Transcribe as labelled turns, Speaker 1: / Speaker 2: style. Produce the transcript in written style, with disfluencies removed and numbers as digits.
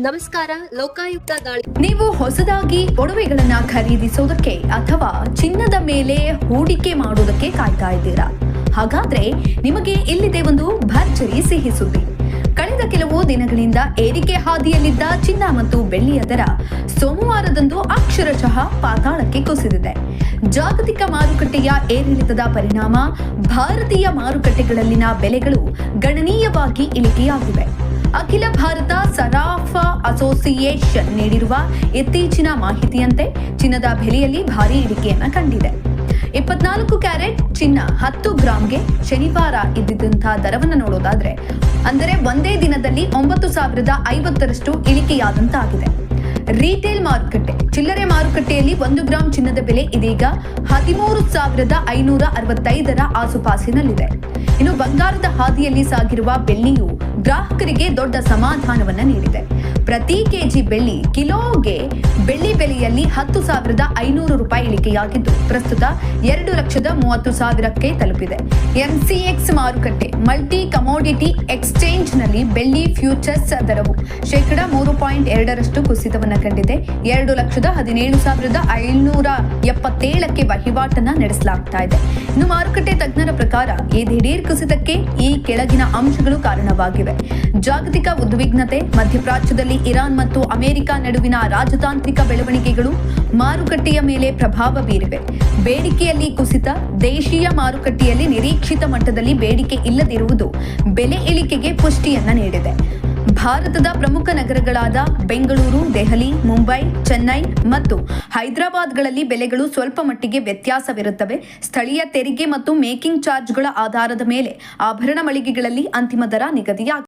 Speaker 1: ನಮಸ್ಕಾರ. ಲೋಕಾಯುಕ್ತ ದಾಳಿ.
Speaker 2: ನೀವು ಹೊಸದಾಗಿ ಒಡವೆಗಳನ್ನ ಖರೀದಿಸೋದಕ್ಕೆ ಅಥವಾ ಚಿನ್ನದ ಮೇಲೆ ಹೂಡಿಕೆ ಮಾಡೋದಕ್ಕೆ ಕಾಯ್ತಾ ಇದ್ದೀರಾ? ಹಾಗಾದ್ರೆ ನಿಮಗೆ ಇಲ್ಲಿದೆ ಒಂದು ಭರ್ಜರಿ ಸಿಹಿ ಸುದ್ದಿ. ಕಳೆದ ಕೆಲವು ದಿನಗಳಿಂದ ಏರಿಕೆ ಹಾದಿಯಲ್ಲಿದ್ದ ಚಿನ್ನ ಮತ್ತು ಬೆಳ್ಳಿಯ ದರ ಸೋಮವಾರದಂದು ಅಕ್ಷರಶಃ ಪಾತಾಳಕ್ಕೆ ಕುಸಿದಿದೆ. ಜಾಗತಿಕ ಮಾರುಕಟ್ಟೆಯ ಏರಿಳಿತದ ಪರಿಣಾಮ ಭಾರತೀಯ ಮಾರುಕಟ್ಟೆಗಳಲ್ಲಿನ ಬೆಲೆಗಳು ಗಣನೀಯವಾಗಿ ಇಳಿಕೆಯಾಗಿವೆ. ಅಖಿಲ ಭಾರತ ಸರಾಫಾ ಅಸೋಸಿಯೇಷನ್ ನೀಡಿರುವ ಇತ್ತೀಚಿನ ಮಾಹಿತಿಯಂತೆ ಚಿನ್ನದ ಬೆಲೆಯಲ್ಲಿ ಭಾರಿ ಇಳಿಕೆಯನ್ನ ಕಂಡಿದೆ. 24 ಕ್ಯಾರೆಟ್ ಚಿನ್ನ 10 ಗ್ರಾಂಗೆ ಶನಿವಾರ ಇದ್ದಿದ್ದಂತಹ ದರವನ್ನು ನೋಡೋದಾದ್ರೆ ಅಂದರೆ ಒಂದೇ ದಿನದಲ್ಲಿ 9,050ರಷ್ಟು ಇಳಿಕೆಯಾದಂತಾಗಿದೆ. ರಿಟೇಲ್ ಮಾರುಕಟ್ಟೆ ಚಿಲ್ಲರೆ ಮಾರುಕಟ್ಟೆಯಲ್ಲಿ 1 ಗ್ರಾಂ ಚಿನ್ನದ ಬೆಲೆ ಇದೀಗ 13,565ರ ಆಸುಪಾಸಿನಲ್ಲಿದೆ. ಇನ್ನು ಬಂಗಾರದ ಹಾದಿಯಲ್ಲಿ ಸಾಗಿರುವ ಬೆಳ್ಳಿಯು ಗ್ರಾಹಕರಿಗೆ ದೊಡ್ಡ ಸಮಾಧಾನವನ್ನ ನೀಡಿದೆ. ಪ್ರತಿ ಕೆಜಿ ಬೆಳ್ಳಿ ಕಿಲೋಗೆ ಬೆಳ್ಳಿ ಬೆಲೆಯಲ್ಲಿ 10,500 ರೂಪಾಯಿ ಇಳಿಕೆಯಾಗಿದ್ದು ಪ್ರಸ್ತುತ 2,30,000ಕ್ಕೆ ತಲುಪಿದೆ. ಎಂಸಿಎಕ್ಸ್ ಮಾರುಕಟ್ಟೆ ಮಲ್ಟಿ ಕಮೋಡಿಟಿ ಎಕ್ಸ್ಚೇಂಜ್ ನಲ್ಲಿ ಬೆಳ್ಳಿ ಫ್ಯೂಚರ್ಸ್ ದರವು -3.2ರಷ್ಟು ಕುಸಿತವನ್ನ ಕಂಡಿದೆ. 2,17,577ಕ್ಕೆ ವಹಿವಾಟನ್ನ ನಡೆಸಲಾಗ್ತಾ ಇದೆ. ಇನ್ನು ಮಾರುಕಟ್ಟೆ ತಜ್ಞರ ಪ್ರಕಾರ ಈ ದಿಢೀರ್ ಕುಸಿತಕ್ಕೆ ಈ ಕೆಳಗಿನ ಅಂಶಗಳು ಕಾರಣವಾಗಿವೆ. ಜಾಗತಿಕ ಉದ್ವಿಗ್ನತೆ, ಮಧ್ಯಪ್ರಾಚ್ಯದಲ್ಲಿ ಇರಾನ್ ಮತ್ತು ಅಮೆರಿಕ ನಡುವಿನ ರಾಜತಾಂತ್ರಿಕ ಬೆಳವಣಿಗೆಗಳು ಮಾರುಕಟ್ಟೆಯ ಮೇಲೆ ಪ್ರಭಾವ ಬೀರಿವೆ. ಬೇಡಿಕೆಯಲ್ಲಿ ಕುಸಿತ, ದೇಶೀಯ ಮಾರುಕಟ್ಟೆಯಲ್ಲಿ ನಿರೀಕ್ಷಿತ ಮಟ್ಟದಲ್ಲಿ ಬೇಡಿಕೆ ಇಲ್ಲದಿರುವುದು ಬೆಲೆ ಇಳಿಕೆಗೆ ಪುಷ್ಟಿಯನ್ನ ನೀಡಿದೆ. ಭಾರತದ ಪ್ರಮುಖ ನಗರಗಳಾದ ಬೆಂಗಳೂರು, ದೆಹಲಿ, ಮುಂಬೈ, ಚೆನ್ನೈ ಮತ್ತು ಹೈದರಾಬಾದ್ಗಳಲ್ಲಿ ಬೆಲೆಗಳು ಸ್ವಲ್ಪ ಮಟ್ಟಿಗೆ ವ್ಯತ್ಯಾಸವಿರುತ್ತವೆ. ಸ್ಥಳೀಯ ತೆರಿಗೆ ಮತ್ತು ಮೇಕಿಂಗ್ ಚಾರ್ಜ್ಗಳ ಆಧಾರದ ಮೇಲೆ ಆಭರಣ ಮಳಿಗೆಗಳಲ್ಲಿ ಅಂತಿಮ ದರ ನಿಗದಿಯಾಗಿದೆ.